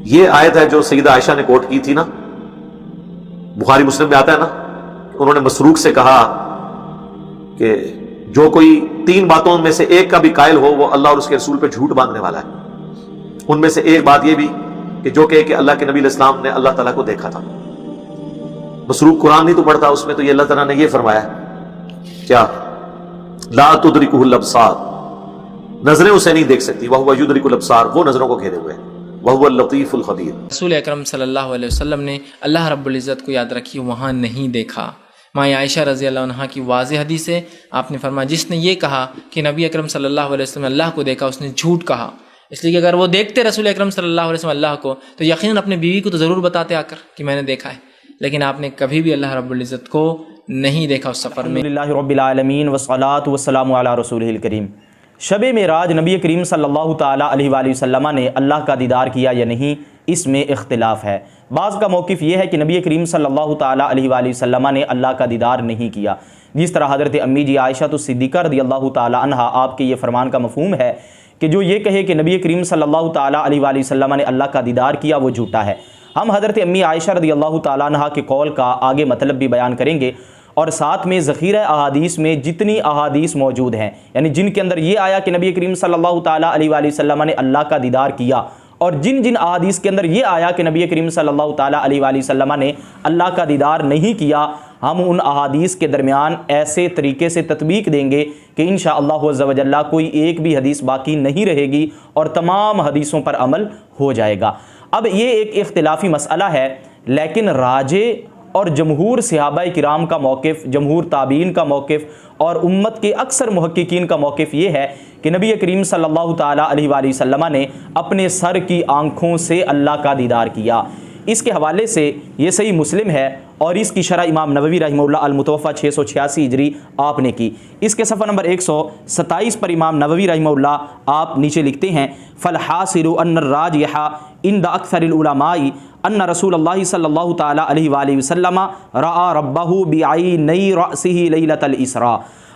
ये आयत है जो सईदा आयशा ने कोट की थी ना, बुखारी मुस्लिम में आता है ना, उन्होंने मसरूक से कहा कि जो कोई 3 बातों में से एक का भी कायल हो वो अल्लाह और उसके रसूल पे झूठ बांधने वाला है। उनमें से एक बात ये भी कि जो कहे कि अल्लाह के नबी इस्लाम ने अल्लाह ताला को देखा था। मसरूक कुरान नहीं तो पढ़ता, उसमें तो ये अल्लाह ताला ने ये फरमाया क्या, ला तुदरिकुहुल अब्सार, नजरें उसे नहीं देख सकती, वह हुवा युदरिकुल अब्सार, वो नजरों को घेरे हुए, वह हुवा लतीफुल खबीर। रसूल अकरम सल्लल्लाहु अलैहि वसल्लम ने अल्लाह रब्बुल इज़्ज़त को याद रखिए वहाँ नहीं देखा। माँ आयशा रज़ी अल्लाह अन्हा की वाज़ेह हदीस है, आपने फरमाया जिसने ये कहा कि नबी अकरम सल्लल्लाहु अलैहि वसल्लम ने अल्लाह को देखा उसने झूठ कहा। इसलिए कि अगर वो देखते रसूल अकरम सल्लल्लाहु अलैहि वसल्लम अल्लाह को तो यकीनन अपने बीवी को तो ज़रूर बताते आकर कि मैंने देखा है, लेकिन आपने कभी भी अल्लाह रब्बुल इज़्ज़त को नहीं देखा उस सफ़र में। अल्हम्दुलिल्लाहि रब्बिल आलमीन वस्सलातु वस्सलामु अला रसूलिहिल करीम। शब मेराज नबी करीम सल्लल्लाहु ताला अलैहि वसल्लम ने अल्लाह का दीदार किया या नहीं, इसमें इख्तिलाफ़ है। बाज़ का मौक़िफ़ ये है कि नबी करीम सल्लल्लाहु ताला अलैहि वसल्लम ने अल्लाह का दीदार नहीं किया। जिस तरह हज़रत अम्मी जी आयशा तो सिद्दीक़ा रज़ियल्लाहु ताला अन्हा आपके ये फरमान का मफ़हूम है कि जो ये कहे कि नबी करीम सल्लल्लाहु ताला अलैहि वसल्लम ने अल्लाह का दीदार किया वो झूठा है। हम हज़रत अम्मी आयशा रज़ियल्लाहु ताला अन्हा के कौल का आगे मतलब भी बयान करेंगे और साथ में ज़ख़ीरा अहादीस में जितनी अहादीस मौजूद हैं, यानी जिनके अंदर ये आया कि नबी करीम सल्लल्लाहु ताला अलैहि वसल्लम ने अल्लाह का दीदार किया, और जिन जिन अहादीस के अंदर ये आया कि नबी करीम सल्लल्लाहु ताला अलैहि वसल्लम ने अल्लाह का दीदार नहीं किया, हम उन अहादीस के दरमियान ऐसे तरीके से तत्बीक देंगे कि इंशाअल्लाह अज़्ज़ा व जल्ला कोई एक भी हदीस बाकी नहीं रहेगी और तमाम हदीसों पर अमल हो जाएगा। अब ये एक इख्तिलाफी मसला है, लेकिन राजे और जमहूर सहाबाए किराम का मौक़िफ़, जमहूर ताबीन का मौक़िफ़ और उम्मत के अक्सर मुहक्किकीन का मौक़िफ़ ये है कि नबी करीम सल्लल्लाहु ताला अलैहि वसल्लम ने अपने सर की आँखों से अल्लाह का दीदार किया। इसके हवाले से ये सही मुस्लिम है और इसकी शरह इमाम नववी रहमहुल्लाह अल-मुतवफ़ा 686 हिजरी आपने की। इसके सफ़ा नंबर 127 पर इमाम नववी रहमहुल्लाह आप नीचे लिखते हैं, फ़ल हासिलु अन्न राजिह इंद अक्सरिल उलमाई अन्न रसूलुल्लाह सल्लल्लाहु ताला अलैहि वसल्लम रआ रब्बहु बिअयनई रअसिही लैलतल इसरा।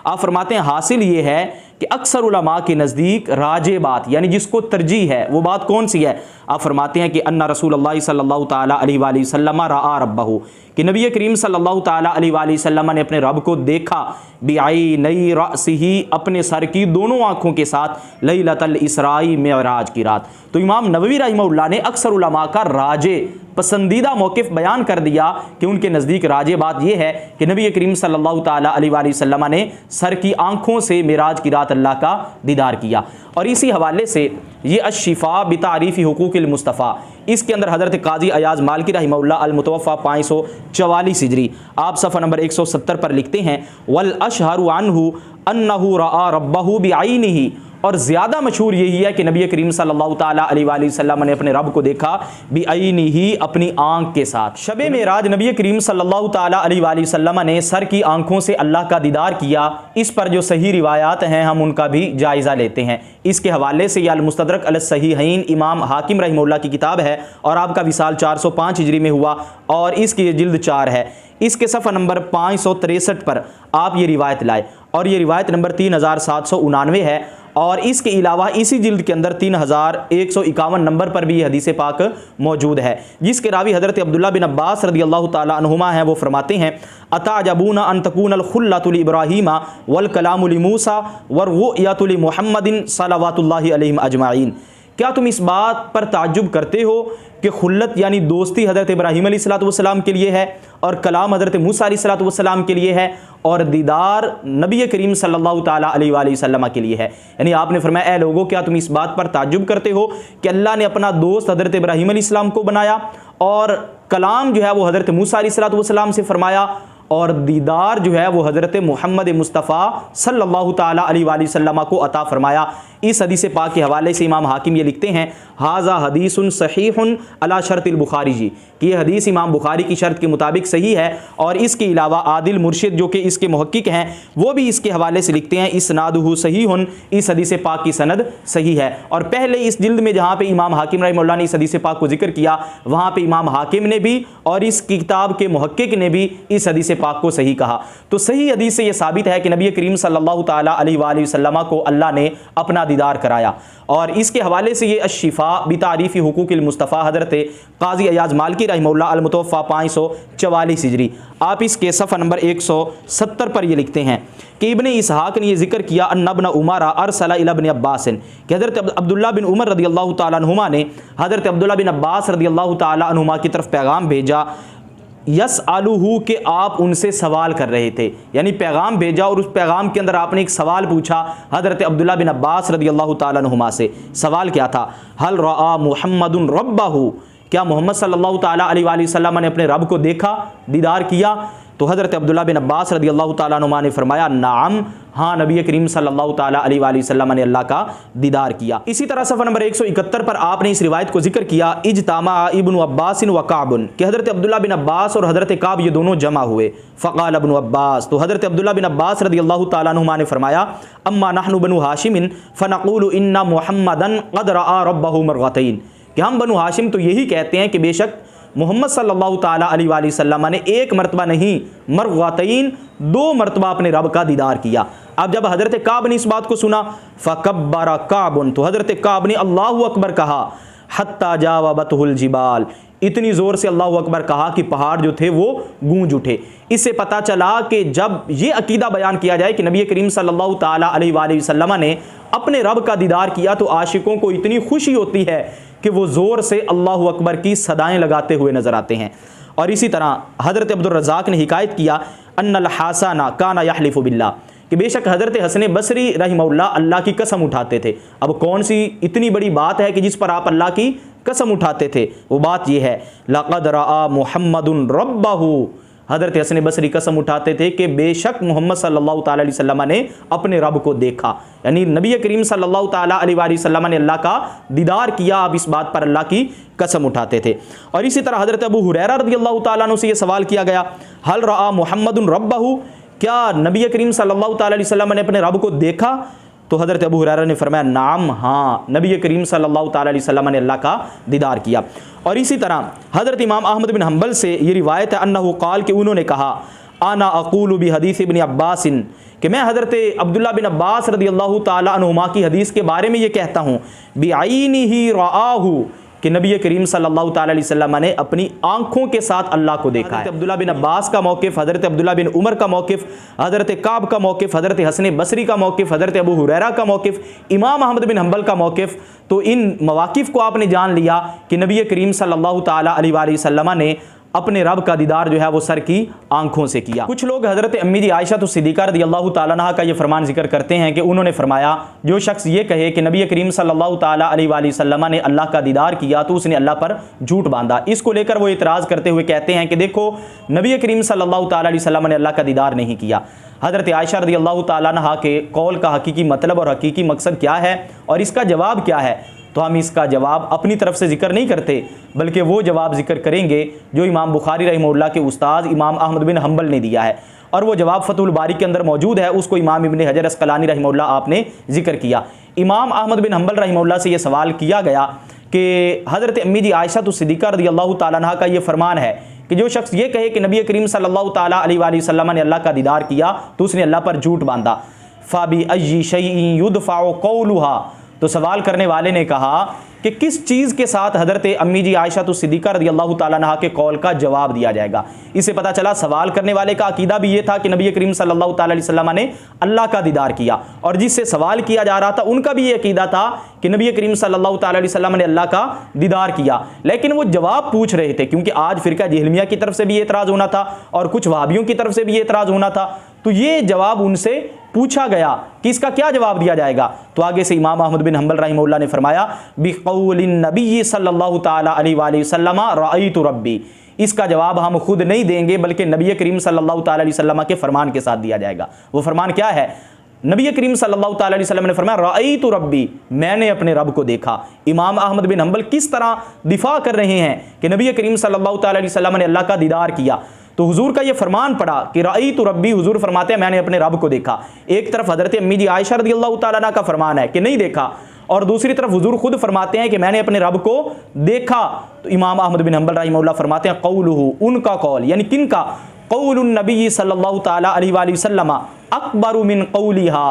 आप फरमाते हैं हासिल ये है कि अक्सर उलमा के नज़दीक राजे बात, यानी जिसको तरजीह है, वो बात कौन सी है? आप फरमाते हैं कि अन्ना रसूलुल्लाह सल्लल्लाहु ताला अलैहि वसल्लम रआ रब्बहु, कि नबी करीम सल्लल्लाहु ताला अलैहि वसल्लम ने अपने रब को देखा, बिअयनई रअसिही, अपने सर की दोनों आँखों के साथ, लैलतल इसराई, मेराज की रात। तो इमाम नववी रहमहुल्लाह ने अक्सर उलमा का राजे पसंदीदा मौक़िफ़ बयान कर दिया कि उनके नज़दीक राजे बात यह है कि नबी करीम सल्लल्लाहु ताला अलैहि वसल्लम ने सर की आँखों से मेराज की रात अल्लाह का दीदार किया। और इसी हवाले से ये अश-शिफ़ा बितारीफ़ी हुकूक़िल मुस्तफ़ा, इसके अंदर हज़रत काज़ी अयाज़ मालिकी रहमहुल्लाह अल-मुतवफ़्फ़ा 544 हिजरी आप सफ़ा नंबर 170 पर लिखते हैं, वल अशहरु अन्हु अन्नहु रआ रब्बहु बिअयनिही, और ज़्यादा मशहूर यही है कि नबी करीम सल्लल्लाहु ताला अलैहि वसल्लम ने अपने रब को देखा बिअयनिही, अपनी आँख के साथ। शब मेराज नबी करीम सल्लल्लाहु ताला अलैहि वसल्लम ने सर की आँखों से अल्लाह का दीदार किया। इस पर जो सही रिवायात हैं हम उनका भी जायज़ा लेते हैं। इसके हवाले से अल मुस्तदरक अल सहीहैन इमाम हाकिम रहमहुल्लाह की किताब है और आपका विसाल 405 हिजरी में हुआ और इसकी जिल्द 4 है। इसके सफ़ा नंबर 563 पर आप ये रिवायत लाए और ये रिवायत नंबर 3799 है और इसके अलावा इसी जिल्द के अंदर 3151 नंबर पर भी ये हदीस पाक मौजूद है, जिसके रावी हज़रत अब्दुल्लाह बिन अब्बास रज़ियल्लाहु ताला अन्हुमा हैं। वो फरमाते हैं, अताजबूना अन तकूनल खुल्लतु लिइब्राहीमा वल कलामु लिमूसा वरुयतु लिमुहम्मदिन सल्लल्लाहु अलैहि अजमाइन। क्या तुम इस बात पर ताज्जुब करते हो कि खुल्लत यानी दोस्ती हज़रत इब्राहीम अलैहिस्सलाम के लिए है और कलाम हज़रत मूसा अलैहिस्सलाम के लिए है और दीदार नबी करीम सल्लल्लाहु ताला अलैहि वसल्लम के लिए है। यानी आपने फरमाया, ऐ लोगों क्या तुम इस बात पर ताज्जुब करते हो कि अल्लाह ने अपना दोस्त हज़रत इब्राहीम अलैहिस्सलाम को बनाया और कलाम जो है वो हज़रत मूसा अलैहिस्सलाम से फरमाया और दीदार जो है वो हज़रत मोहम्मद मुस्तफ़ा सल्लल्लाहु ताला अलैहि वसल्लम को अता फरमाया। इस हदीस पाक के हवाले से इमाम हाकिम ये लिखते हैं, हाज़ा हदीसुन सहीहुन अला शर्तिल बुखारी जी, कि यह हदीस इमाम बुखारी की शर्त के मुताबिक सही है। और इसके अलावा आदिल मुर्शिद जो कि इसके मुहक्किक हैं वो भी इसके हवाले से लिखते हैं, इसनादुहु सहीहुन, इस हदीस पाक की सनद सही है। और पहले इस जिल्द में जहाँ पे इमाम हाकिम रहमहुल्लाह ने इस हदीस पाक को जिक्र किया वहाँ पे इमाम हाकिम ने भी और इस किताब के मुहक्किक ने भी इस हदीस पाक को सही कहा। तो सही हदीस से यह साबित है कि नबी करीम सल्लल्लाहु ताला अलैहि वसल्लम को अल्लाह ने अपना दीदार कराया। और इसके हवाले से ये अशिफा बितारीफ़ी हुकूक़िल मुस्तफ़ा हज़रत क़ाज़ी अयाज़ मालिकी रहमहुल्लाह अल-मुतवफ़्फ़ा 544 हिजरी, आप इसके सफ़ा नंबर 170 पर ये लिखते हैं कि इब्ने इसहाक़ ने ये ज़िक्र किया अन्ना इब्न उमर अरसला इला इब्न अब्बास कि हज़रत अब्दुल्ला बिन उमर रज़ियल्लाहु ताला अन्हुमा ने हज़रत अब्दुल्ला बिन अब्बास रज़ियल्लाहु ताला अन्हुमा की तरफ पैगाम भेजा, यस आलूहू के आप उनसे सवाल कर रहे थे, यानी पैगाम भेजा और उस पैगाम के अंदर आपने एक सवाल पूछा हज़रत अब्दुल्ला बिन अब्बास रज़ियल्लाहु ताला अन्हुमा से। सवाल क्या था? हल रआ मुहम्मदुन रब्बहू, क्या मोहम्मद सल्लल्लाहु ताला अलैहि वसल्लम ने अपने रब को देखा, दीदार किया? तो हज़रत अब्दुल्ला बिन अब्बास रज़ियल्लाहु ताला अन्हुमा ने फरमाया नाम, हाँ, नबी करीम सल्लल्लाहु ताला अलैहि वसल्लम ने अल्लाह का दीदार किया। इसी तरह सफ़ा नंबर 171 पर आपने इस रिवायत को जिक्र किया इज्तामा इब्न अब्बास व काबुन कि हज़रत अब्दुल्ला बिन अब्बास और हज़रत काब ये दोनों जमा हुए। फ़क़ाल इब्न अब्बास, तो हज़रत अब्दुल्ला बिन अब्बास रज़ियल्लाहु ताला अन्हुमा ने फरमाया अम्मा नहनु बनु हाशिमिन फ़नक़ूलु इन्ना मुहम्मदन क़द रआ रब्बहु मरग़तैन, कि हम बनु हाशिम तो यही कहते हैं कि बेशक मोहम्मद सल्लल्लाहु ताला अलैहि वसल्लम ने एक मरतबा नहीं मरग़तैन 2 मरतबा अपने रब का दीदार किया। अब जब हज़रत काब ने इस बात को सुना फ़कब्बरा काबुन, तो हज़रत काब ने अल्लाहु अकबर कहा, हत्ता जावबतहुल जिबाल, इतनी ज़ोर से अल्लाहु अकबर कहा कि पहाड़ जो थे वो गूंज उठे। इससे पता चला कि जब ये अकीदा बयान किया जाए कि नबी करीम सल्लल्लाहु ताला अलैहि वसल्लम ने अपने रब का दीदार किया तो आशिकों को इतनी खुशी होती है कि वो ज़ोर से अल्लाहु अकबर की सदाएँ लगाते हुए नज़र आते हैं। और इसी तरह हज़रत अब्दुल रज़ाक़ ने हिकायत किया अन्नल हसना काना यहलिफु बिल्लाह, कि बेशक हज़रत हसन बसरी रहमहुल्लाह अल्लाह की कसम उठाते थे। अब कौन सी इतनी बड़ी बात है कि जिस पर आप अल्लाह की कसम उठाते थे? वो बात यह है लक़द रआ मुहम्मदुन रब्बहू, हज़रत हसन बसरी कसम उठाते थे कि बेशक मोहम्मद सल्लल्लाहु ताला अलैहि वसल्लम ने अपने रब को देखा, यानी नबी करीम सल्लल्लाहु ताला अलैहि वसल्लम ने अल्लाह का दीदार किया। आप इस बात पर अल्लाह की कसम उठाते थे। और इसी तरह हज़रत अबू हुरैरा रज़ियल्लाहु ताला अन्हु से ये सवाल किया गया हल रआ मुहम्मदुन रब्बहू, क्या नबी करीम सल्लल्लाहु ताला अलैहि वसल्लम ने अपने रब को देखा? तो हज़रत अबू हुरैरा ने फरमाया नाम, हाँ, नबी करीम सल्लल्लाहु ताला अलैहि वसल्लम ने अल्लाह का दीदार किया। और इसी तरह हज़रत इमाम अहमद बिन हम्बल से ये रिवायत है अन्नहु क़ाल, कि उन्होंने कहा आना अक़ूलु बि हदीस इब्न अब्बासिन, कि मैं हज़रत अब्दुल्ला बिन अब्बास रज़ियल्लाहु ताला अन्हुमा की हदीस के बारे में ये कहता हूँ बिआइनिही रआहू, कि नबी करीम सल्लल्लाहु ताला अलैहि वसल्लम ने अपनी आंखों के साथ अल्लाह को देखा है। अब्दुल्ला बिन अब्बास का मौक़िफ़, हज़रत अब्दुल्ला बिन उमर का मौक़िफ़, हज़रत काब का मौक़िफ़, हज़रत हसन बसरी का मौक़िफ़, हज़रत अबू हुरैरा का मौक़िफ़, इमाम अहमद बिन हम्बल का मौक़िफ़, तो इन मवाक़िफ़ को आपने जान लिया कि नबी करीम सल्लल्लाहु ताला अलैहि वसल्लम ने अपने रब का दीदार जो है वो सर की आंखों से किया। कुछ लोग हज़रत अम्मी जी आयशा सिद्दीक़ा रज़ियल्लाहु ताला अन्हा का ये फरमान जिक्र करते हैं कि उन्होंने फरमाया जो शख्स ये कहे कि नबी करीम सल्लल्लाहु ताला अलैहि वसल्लम ने अल्लाह का दीदार किया तो उसने अल्लाह पर झूठ बांधा। इसको लेकर वो इतराज़ करते हुए कहते हैं कि देखो नबी करीम सल्लल्लाहु ताला अलैहि वसल्लम ने अल्लाह का दीदार नहीं किया। हज़रत आयशा रज़ियल्लाहु ताला अन्हा के कौल का हकीकी मतलब और हकीकी मकसद क्या है और इसका जवाब क्या है, तो हम इसका जवाब अपनी तरफ से जिक्र नहीं करते बल्कि वो जवाब जिक्र करेंगे जो इमाम बुखारी रहमहुल्लाह के उस्ताद इमाम अहमद बिन हम्बल ने दिया है। और वो जवाब फतहुल बारी के अंदर मौजूद है, उसको इमाम इब्न हजर अस्कलानी रहमहुल्लाह आपने जिक्र किया। इमाम अहमद बिन हम्बल रहमहुल्लाह से ये सवाल किया गया कि हज़रत अम्मी जी आयशा सिद्दीक़ा रज़ियल्लाहु ताला अन्हा का ये फरमान है कि जो शख्स ये कहे कि नबी करीम सल्लल्लाहु ताला अलैहि वसल्लम ने अल्लाह का दीदार किया तो उसने अल्लाह पर झूठ बांधा। फ़ाबी अय्यि शैइन युदफ़अु क़ौलुहा, तो सवाल करने वाले ने कहा कि किस चीज़ के साथ हज़रत अम्मी जी आयशा सिद्दीक़ा रज़ियल्लाहु ताला अन्हा के कौल का जवाब दिया जाएगा। इससे पता चला सवाल करने वाले का अकीदा भी ये था कि नबी करीम सल्लल्लाहु ताला अलैहि वसल्लम ने अल्लाह का दीदार किया और जिससे सवाल किया जा रहा था उनका भी ये अकीदा था कि नबी करीम सल्लल्लाहु ताला अलैहि वसल्लम ने अल्लाह का दीदार किया। लेकिन वो जवाब पूछ रहे थे क्योंकि आज फ़िरका जहलमिया की तरफ से भी एतराज़ होना था और कुछ वहाबियों की तरफ से भी एतराज़ होना था, तो ये जवाब उनसे पूछा गया कि इसका क्या जवाब दिया जाएगा। तो आगे से इमाम अहमद बिन हम्बल रहमहुल्लाह ने फरमाया बिक़ौलिन नबी सल्लल्लाहु ताला अलैहि वसल्लम रअयतु रब्बी, इसका जवाब हम खुद नहीं देंगे बल्कि नबी करीम सल्लल्लाहु ताला अलैहि वसल्लम के फरमान के साथ दिया जाएगा। वो फरमान क्या है? नबी करीम सल्लल्लाहु ताला अलैहि वसल्लम ने फरमाया रअयतु रब्बी, मैंने अपने रब को देखा। इमाम अहमद बिन हम्बल किस तरह दिफा कर रहे हैं कि नबी करीम सल्लल्लाहु ताला अलैहि वसल्लम ने अल्लाह का दीदार किया। तो हुजूर का ये फरमान पड़ा कि रअयतु रब्बी, हुजूर फरमाते हैं मैंने अपने रब को देखा। एक तरफ हज़रत अम्मी जी आयशा रज़ियल्लाहु ताला अन्हा का फरमान है कि नहीं देखा और दूसरी तरफ हुजूर खुद फरमाते हैं कि मैंने अपने रब को देखा। तो इमाम अहमद बिन हम्बल रहमहुल्लाह फरमाते हैं कौलुहु, उनका कौल यानी किनका, कौलुन नबी सल्लल्लाहु ताला अलैहि वसल्लम अकबरु मिन कौलिहा,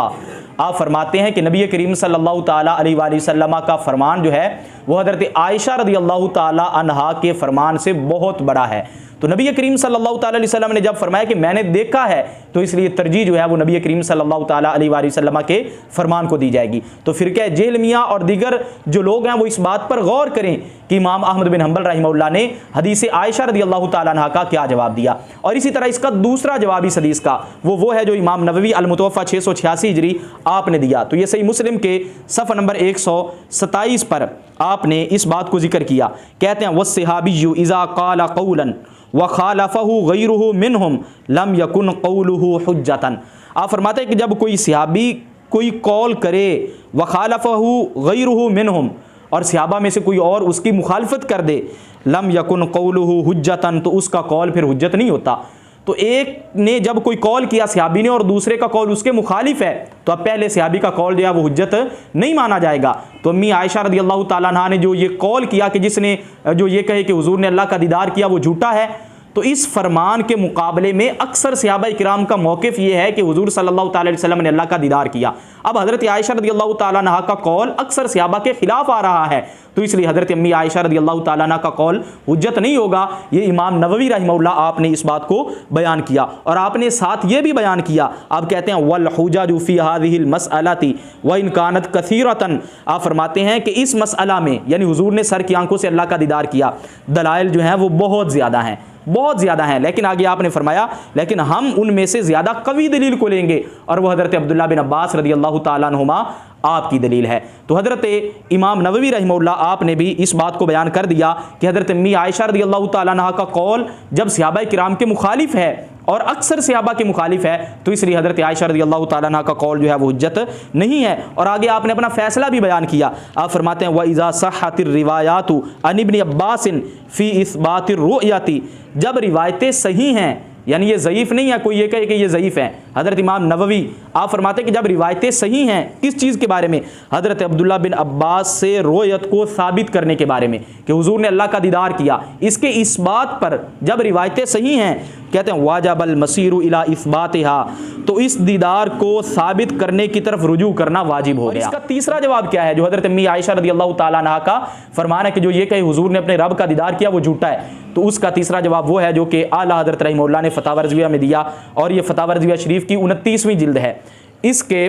आप फरमाते हैं कि नबी करीम सल्लल्लाहु ताला अलैहि वसल्लम का फरमान जो है वो हज़रत आयशा रज़ियल्लाहु ताला अन्हा के फरमान से बहुत बड़ा है। तो नबी करीम सल्लल्लाहु ताला अलैहि वसल्लम ने जब फरमाया कि मैंने देखा है, तो इसलिए तरजीह जो है वो नबी करीम सल्लल्लाहु ताला अलैहि वसल्लम के फरमान को दी जाएगी। तो फिरका जेहलमिया और दीगर जो लोग हैं वो इस बात पर गौर करें कि इमाम अहमद बिन हंबल रहमहुल्लाह ने हदीस आयशा रज़ियल्लाहु ताला अन्हा का क्या जवाब दिया। और इसी तरह इसका दूसरा जवाब इस हदीस का वो है जो इमाम नववी अल-मुतवफ़ा 686 हिजरी आपने दिया। तो ये सही मुस्लिम के सफ़ा नंबर 127 पर आपने इस बात को जिक्र किया। कहते हैं वस्सहाबिय्यु इज़ा क़ाला क़ौलन व ख़ालफ़हु गैरुहु मिनहुम लम यकुन क़ौलुहु हुज्जतन। आप फरमाते हैं कि जब कोई सहाबी कोई कौल करे व ख़ालफ़हु गैरुहु मिनहुम, और सहाबा में से कोई और उसकी मुखालफत कर दे, लम यकुन क़ौलुहु हुज्जतन, तो उसका कौल फिर हुज्जत नहीं होता। तो एक ने जब कोई कौल किया सहाबी ने और दूसरे का कौल उसके मुखालिफ है, तो अब पहले सहाबी का कौल जो है वो हुज्जत नहीं माना जाएगा। तो अम्मी आयशा रज़ियल्लाहु ताला अन्हा ने जो ये कौल किया कि जिसने जो ये कहे कि हुजूर ने अल्लाह का दीदार किया वो झूठा है, तो इस फरमान के मुकाबले में अक्सर सहाबा किराम का मौक़िफ़ ये है कि हुजूर सल्लल्लाहु ताला अलैहि वसल्लम ने अल्लाह का दीदार किया। अब हज़रत आयशा रज़ियल्लाहु ताला अन्हा का कौल अक्सर सहाबा के खिलाफ आ रहा है, तो इसलिए हज़रत अम्मी आयशा रज़ियल्लाहु ताला अन्हा का कौल हुज्जत नहीं होगा। ये इमाम नववी रहमहुल्लाह आपने इस बात को बयान किया। और आपने साथ ये भी बयान किया, आप कहते हैं वल हुज्जतु फी हाज़िहिल मसअलति व इन कानत कसीरतन। आप फरमाते हैं कि इस मसअला में, यानी हुजूर ने सर की आंखों से अल्लाह का दीदार किया, दलाइल जो हैं वो बहुत ज़्यादा हैं, बहुत ज़्यादा हैं। लेकिन आगे आपने फरमाया लेकिन हम उनमें से ज़्यादा कवी दलील को लेंगे, और वह हज़रत अब्दुल्लाह बिन अब्बास रज़ियल्लाहु ताला अन्हुमा आपकी दलील है। तो हज़रत इमाम नववी रहमहुल्लाह आपने भी इस बात को बयान कर दिया कि हज़रत अम्मी आयशा रज़ियल्लाहु ताला अन्हा का कौल जब सहाबा किराम के मुखालिफ है और अक्सर सहाबा के मुखालिफ है, तो इसलिए हज़रत आयशा रज़ियल्लाहु ताला अन्हा का कौल जो है वो हुज्जत नहीं है। और आगे आपने अपना फैसला भी बयान किया। आप फरमाते हैं व इज़ा सह्हतिर रिवायातु अन इब्न अब्बासिन फ़ी इस्बातिर रुयती, जब रिवायतें सही हैं, यानी ये ज़ईफ़ नहीं है, कोई ये कहे कि ये ज़ईफ़ है। हज़रत इमाम नववी आप फरमाते हैं कि जब रिवायतें सही हैं, किस चीज़ के बारे में? हज़रत अब्दुल्ला बिन अब्बास से रोयत को साबित करने के बारे में कि हुजूर ने अल्लाह का दीदार किया, इसके इस बात पर जब रिवायतें सही हैं, कहते हैं वाजबल मसीरु इला इस्बातिहा, तो इस दीदार को साबित करने की तरफ रुजू करना वाजिब हो गया। इसका तीसरा जवाब क्या है जो हज़रत अम्मी आयशा रज़ियल्लाहु ताला अन्हा का फरमान है कि जो ये कहे हुजूर ने अपने रब का दीदार किया वो झूठा है, तो उसका तीसरा जवाब वो है जो कि आला हज़रत रहमहुल्लाह ने फतावा रज़विया में दिया, और ये फतावा रज़विया शरीफ की 29वीं जिल्द है। इसके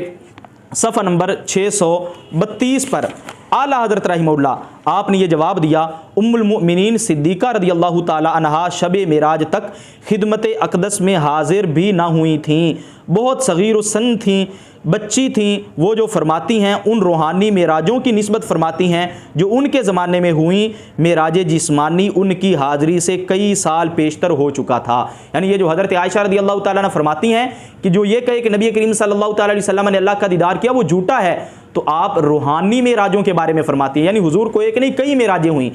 सफ़ा नंबर 632 पर आला हज़रत रहमहुल्लाह आपने ये जवाब दिया, उम्मुल मुमिनीन सिद्दीक़ा रज़ियल्लाहु ताला अन्हा शब मेराज तक खिदमत अक़दस में हाजिर भी ना हुई थीं, बहुत सग़ीर सन थीं, बच्ची थीं। वो जो फरमाती हैं उन रूहानी मेराजों की निस्बत फरमाती हैं जो उनके ज़माने में हुई, मेराज जिस्मानी उनकी हाज़िरी से कई साल पेशतर हो चुका था। यानी ये जो हज़रत आयशा रज़ियल्लाहु ताला अन्हा फरमाती हैं कि जो ये कहे कि नबी करीम सल्लल्लाहु ताला अलैहि वसल्लम ने अल्लाह का दीदार किया वो झूठा है, तो आप रूहानी मेराजों के बारे में फरमाती हैं। यानी हुजूर को एक नहीं कई मेराजें हुई,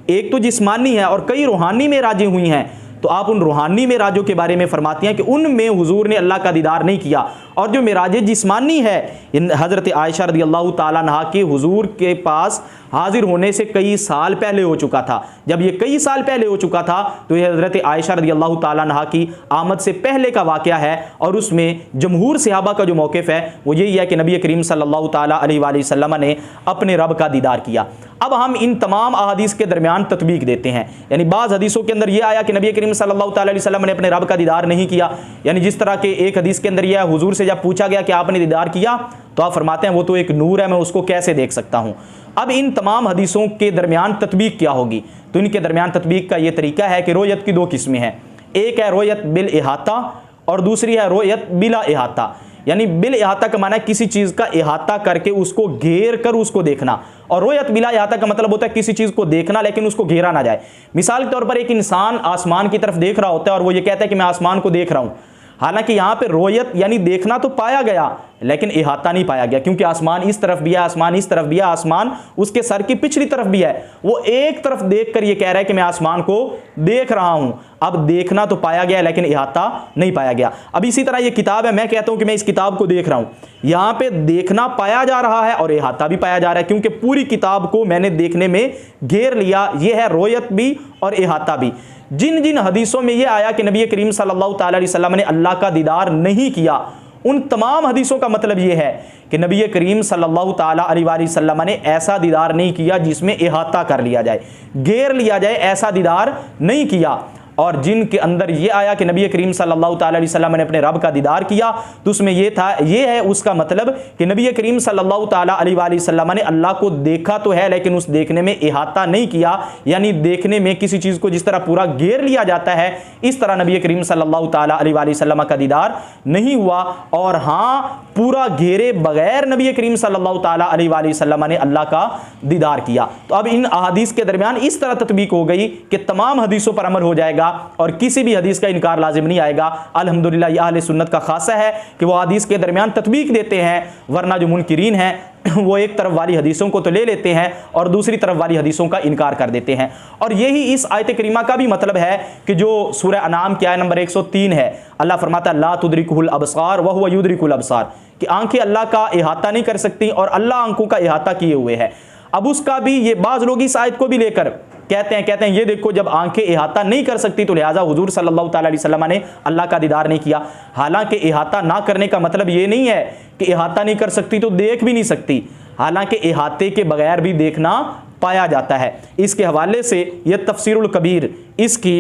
एक तो जिस्मानी है और कई रूहानी मेराजें हुई हैं, तो आप उन रूहानी मेराजों के बारे में फरमाती हैं कि उनमें हुजूर ने अल्लाह का दीदार नहीं किया। और जो मेराज जिस्मानी है, हज़रत आयशा रज़ियल्लाहु ताला अन्हा के हुजूर के पास हाजिर होने से कई साल पहले हो चुका था। जब ये कई साल पहले हो चुका था तो ये हज़रत आयशा रज़ियल्लाहु ताला अन्हा की आमद से पहले का वाक़या है, और उसमें जमहूर सहाबा का जो मौक़िफ़ है वो यही है कि नबी करीम सल्लल्लाहु ताला अलैहि वसल्लम ने अपने रब का दीदार किया। अब हम इन तमाम अहादीस के दरमियान तत्बीक देते हैं, यानी बाज़ हदीसों के अंदर यह आया कि नबी करीम सल्लल्लाहु ताला अलैहि वसल्लम ने अपने रब का दीदार नहीं किया, यानी जिस तरह के एक हदीस के अंदर यह हुजूर से जब पूछा गया कि आपने दीदार किया, तो आप फरमाते हैं वो तो एक नूर है, मैं उसको कैसे देख सकता हूँ। अब इन तमाम हदीसों के दरमियान तत्बीक क्या होगी? तो इनके दरमियान तत्बीक का ये तरीका है कि रोयत की दो किस्में हैं, एक है रोयत बिल इहाता और दूसरी है रोयत बिला इहाता। यानी बिल इहाता का माना है किसी चीज़ का इहाता करके उसको घेर कर उसको देखना, और रोयत बिला इहाता का मतलब होता है किसी चीज़ को देखना लेकिन उसको घेरा ना जाए। मिसाल के तौर पर एक इंसान आसमान की तरफ देख रहा होता है और वो ये कहता है कि मैं आसमान को देख रहा हूँ, हालांकि यहाँ पे रोयत यानी देखना तो पाया गया लेकिन इहाता नहीं पाया गया, क्योंकि आसमान इस तरफ भी है, आसमान इस तरफ भी है, आसमान उसके सर की पिछली तरफ भी है। वो एक तरफ देखकर ये कह रहा है कि मैं आसमान को देख रहा हूं। अब देखना तो पाया गया लेकिन इहाता नहीं पाया गया। अब इसी तरह ये किताब है, मैं कहता हूं कि मैं इस किताब को देख रहा हूं, यहां पे देखना पाया जा रहा है और इहाता भी पाया जा रहा है, क्योंकि पूरी किताब को मैंने देखने में घेर लिया। यह है रोयत भी और इहाता भी। जिन जिन हदीसों में यह आया कि नबी करीम सल्लल्लाहु ताला अलैहि वसल्लम ने अल्लाह का दीदार नहीं किया, उन तमाम हदीसों का मतलब ये है कि नबी करीम सल्लल्लाहु ताला अलैहि वसल्लम ने ऐसा दीदार नहीं किया जिसमें इहाता कर लिया जाए, घेर लिया जाए, ऐसा दीदार नहीं किया। और जिनके अंदर ये आया कि नबी करीम सल्लल्लाहु ताला अलैहि वसल्लम ने अपने रब का दीदार किया, तो उसमें ये था, ये है उसका मतलब कि नबी करीम सल्लल्लाहु ताला अलैहि वसल्लम ने अल्लाह को देखा तो है, लेकिन उस देखने में इहाता नहीं किया, यानी देखने में किसी चीज़ को जिस तरह पूरा घेर लिया जाता है, इस तरह नबी करीम सल्लल्लाहु ताला अलैहि वसल्लम का दीदार नहीं हुआ। और हाँ, पूरा घेरे बगैर नबी करीम सल्लल्लाहु ताला अलैहि वसल्लम ने अल्लाह का दीदार किया। तो अब इन अहादीस के दरमियान इस तरह तत्बीक हो गई कि तमाम हदीसों पर अमल हो जाएगा और किसी भी हदीस का इनकार लाजिम नहीं आएगा। अल्हम्दुलिल्लाह ये अहले सुन्नत का खासा है कि वो हदीस के दरमियान तत्बीक देते हैं, वरना जो मुनकिरीन हैं वो एक तरफ वाली हदीसों को तो ले लेते हैं और दूसरी तरफ वाली हदीसों का इनकार कर देते हैं। और यही इस आयत करीमा का भी मतलब है कि जो सूरह अनाम की आयत नंबर 103 है, अल्लाह फरमाता है ला तुदरिकुहुल अबसार व हुवा युदरिकुल अबसार, कि आंखें अल्लाह का इहाता नहीं कर सकती और अल्लाह आंखों का इहाता किए हुए है। अब उसका भी ये बाज लोग इस आयत को भी लेकर कहते हैं ये देखो, जब आंखें इहाता नहीं कर सकती तो लिहाजा हुजूर सल्लल्लाहु ताला अलैहि वसल्लम ने अल्लाह का दीदार नहीं किया। हालांकि इहाता ना करने का मतलब ये नहीं है कि इहाता नहीं कर सकती तो देख भी नहीं सकती, हालांकि इहाते के बगैर भी देखना पाया जाता है। इसके हवाले से यह तफसीरुल कबीर इसकी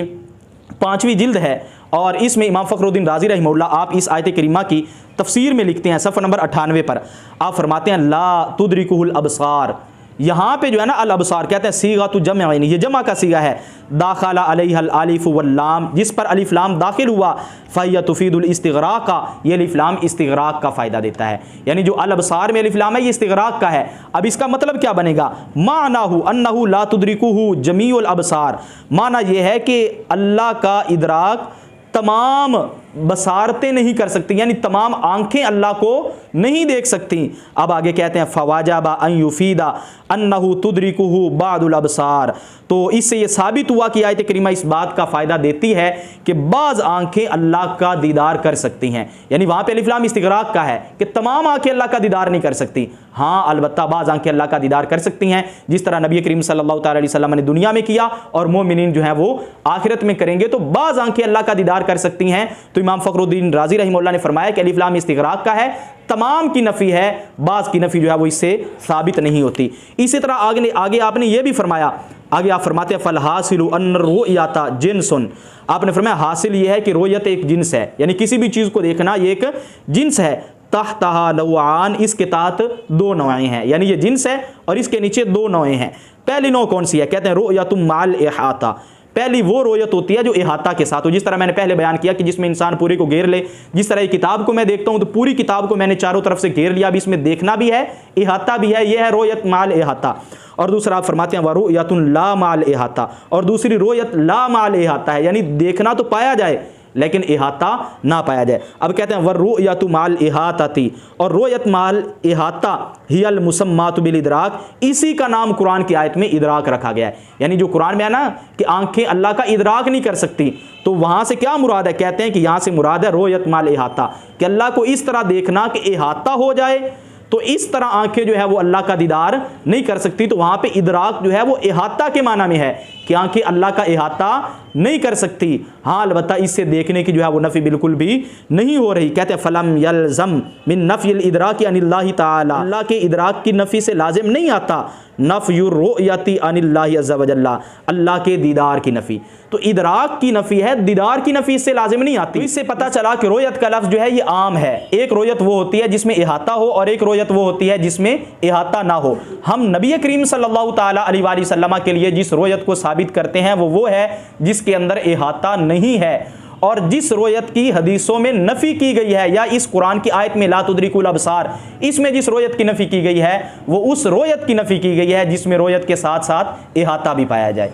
5वीं जिल्द है और इसमें इमाम फखरुद्दीन राजी रहमहुल्लाह आप इस आयत करीमा की तफसीर में लिखते हैं, सफ़ा नंबर 98 पर आप फरमाते हैं ला तुदरिकुहुल अबसार। यहाँ पे जो है ना अल अबसार कहते हैं सीगा तो जमा, ये जमा का सीगा है, दाखला अलैहिल अलिफ वल लाम, जिस पर अलिफ लाम दाखिल हुआ, फ़हिय तुफीदुल इस्तिग़राक़ का, ये अलिफ लाम इस्तिग़राक़ का फ़ायदा देता है, यानी जो अल अबसार में अलिफ लाम है ये इस्तिग़राक़ का है। अब इसका मतलब क्या बनेगा, मानाहु अन्नहु ला तुदरिकुहु जमीउल अबसार, माना ये है कि अल्लाह का इदराक तमाम बसारतें नहीं कर सकती, यानी तमाम आंखें अल्लाह को नहीं देख सकती। अब आगे कहते हैं फवाजाबा अन युफीदा अन्नहु तुदरिकुहु बादुल अबसार, तो इससे ये साबित हुआ कि आयत करीमा इस बात का फ़ायदा देती है कि बाज़ आंखें अल्लाह का दीदार कर सकती हैं, यानी वहाँ पे अलिफ लाम इस्तिग़राक़ का है कि तमाम आंखें अल्लाह का दीदार नहीं कर सकती। हाँ, अलबत्ता बाज़ आंखें अल्लाह का दीदार कर सकती हैं, जिस तरह नबी करीम सल्लल्लाहु ताला अलैहि वसल्लम ने दुनिया में किया और मोमिनीन जो है वो आखिरत में करेंगे, तो बाज़ आंखें अल्लाह का दीदार कर सकती हैं। तो इमाम फखरुद्दीन राजी रहमहुल्लाह ने फरमाया कि अलिफ लाम इस्तिग़राक़ का है, तमाम की नफ़ी है, बाज़ की नफ़ी जो है वो इससे साबित नहीं होती। इसी तरह आगे आपने ये भी फरमाया, आगे आप फरमाते हैं फल हासिलु अन रुयता जिन्सुन, आपने फरमाया हासिल ये है कि रोयत एक जिन्स है, यानी किसी भी चीज़ को देखना ये एक जिन्स है। तहतहा नौआन, इसके तहत 2 नौएं हैं, यानी ये जिन्स है और इसके नीचे 2 नौएं हैं। पहली नौ कौन सी है, कहते हैं रुयतुम माल इहाता, पहली वो रोयत होती है जो इहाता के साथ हो, जिस तरह मैंने पहले बयान किया कि जिसमें इंसान पूरी को घेर ले। जिस तरह किताब को मैं देखता हूं तो पूरी किताब को मैंने चारों तरफ से घेर लिया, अब इसमें देखना भी है, इहाता भी है, यह है रोयत माल इहाता। और दूसरा आप फरमाते हैं वरुयतुन ला माल इहाता, और दूसरी रोयत ला माल इहाता है, यानी देखना तो पाया जाए लेकिन इहाता ना पाया जाए। अब कहते हैं वर्रुयतु माल इहाताती, और रोयत माल इहाता हियल मुसम्मातु बिल इदराक, इसी का नाम कुरान की आयत में इदराक रखा गया है। यानी जो कुरान में है ना कि आंखें अल्लाह का इदराक नहीं कर सकती, तो वहां से क्या मुराद है, कहते हैं कि यहां से मुराद है रोयत माल इहाता, कि अल्लाह को इस तरह देखना कि इहाता हो जाए, तो इस तरह आंखें जो है वो अल्लाह का दीदार नहीं कर सकती। तो वहां पे इदराक जो है वो इहाता के माना में है कि आंखें अल्लाह का इहाता नहीं कर सकती। हाँ, अलबत्ता इससे देखने की जो है वो नफ़ी बिल्कुल भी नहीं हो रही। कहते हैं फलम यलज़म मिन नफ़िल इदराक अनिल्लाहि ताला, अल्लाह के इदराक की नफ़ी से लाजिम नहीं आता नफ़युर रुयती अनिल्लाहि अज़्ज़ा व जल्ला, अल्लाह के दीदार की नफ़ी। तो इदराक की नफ़ी है, दीदार की नफ़ी इससे लाजिम नहीं आती। इससे पता चला कि रोयत का लफ्ज़ जो है ये आम है। एक रोयत वो होती है जिसमें इहाता हो और एक रोयत वो होती है जिसमें इहाता ना हो। हम नबी करीम सल्लल्लाहु ताला अलैहि वसल्लम के लिए जिस रोयत को साबित करते हैं वो है जिसके अंदर इहाता नहीं है, और जिस रोयत की हदीसों में नफ़ी की गई है या इस कुरान की आयत में ला तुदरिकुल अबसार, इसमें जिस रोयत की नफ़ी की गई है वो उस रोयत की नफ़ी की गई है जिसमें रोयत के साथ साथ इहाता भी पाया जाए।